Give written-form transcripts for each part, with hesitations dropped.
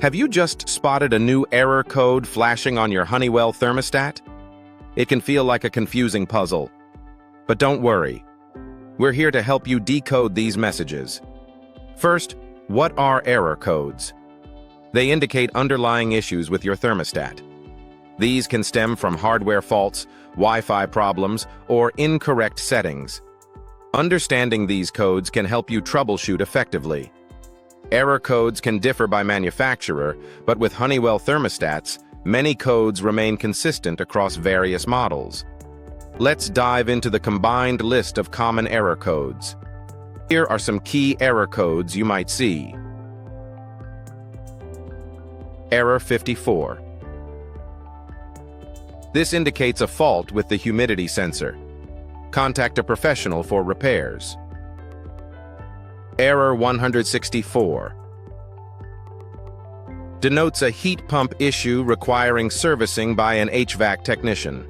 Have you just spotted a new error code flashing on your Honeywell thermostat? It can feel like a confusing puzzle. But don't worry. We're here to help you decode these messages. First, what are error codes? They indicate underlying issues with your thermostat. These can stem from hardware faults, Wi-Fi problems, or incorrect settings. Understanding these codes can help you troubleshoot effectively. Error codes can differ by manufacturer, but with Honeywell thermostats, many codes remain consistent across various models. Let's dive into the combined list of common error codes. Here are some key error codes you might see. Error 54. This indicates a fault with the humidity sensor. Contact a professional for repairs. Error 164. Denotes a heat pump issue requiring servicing by an HVAC technician.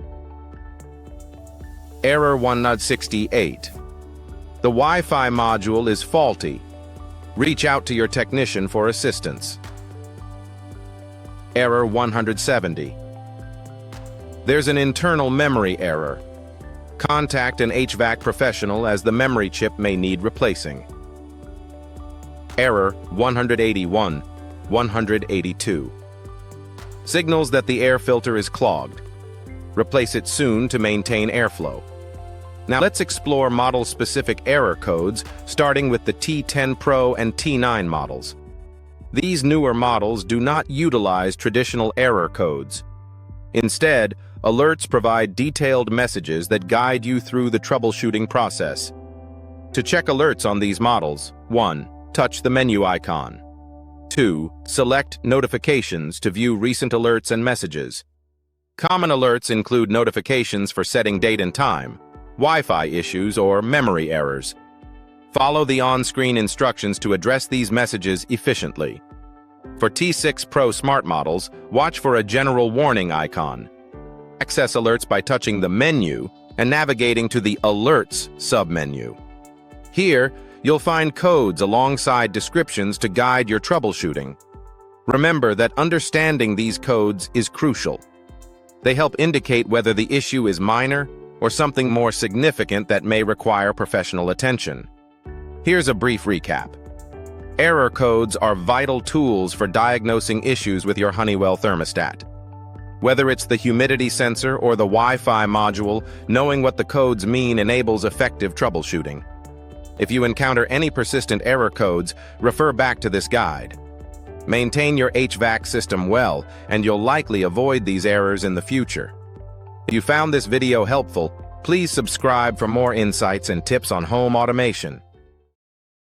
Error 168. The Wi-Fi module is faulty. Reach out to your technician for assistance. Error 170. There's an internal memory error. Contact an HVAC professional as the memory chip may need replacing. Error 181, 182. Signals that the air filter is clogged. Replace it soon to maintain airflow. Now let's explore model-specific error codes, starting with the T10 Pro and T9 models. These newer models do not utilize traditional error codes. Instead, alerts provide detailed messages that guide you through the troubleshooting process. To check alerts on these models, 1. Touch the menu icon. 2. Select Notifications to view recent alerts and messages. Common alerts include notifications for setting date and time, Wi-Fi issues, or memory errors. Follow the on-screen instructions to address these messages efficiently. For T6 Pro smart models, watch for a general warning icon. Access alerts by touching the menu and navigating to the Alerts submenu. Here, you'll find codes alongside descriptions to guide your troubleshooting. Remember that understanding these codes is crucial. They help indicate whether the issue is minor or something more significant that may require professional attention. Here's a brief recap. Error codes are vital tools for diagnosing issues with your Honeywell thermostat. Whether it's the humidity sensor or the Wi-Fi module, knowing what the codes mean enables effective troubleshooting. If you encounter any persistent error codes, refer back to this guide. Maintain your HVAC system well, and you'll likely avoid these errors in the future. If you found this video helpful, please subscribe for more insights and tips on home automation.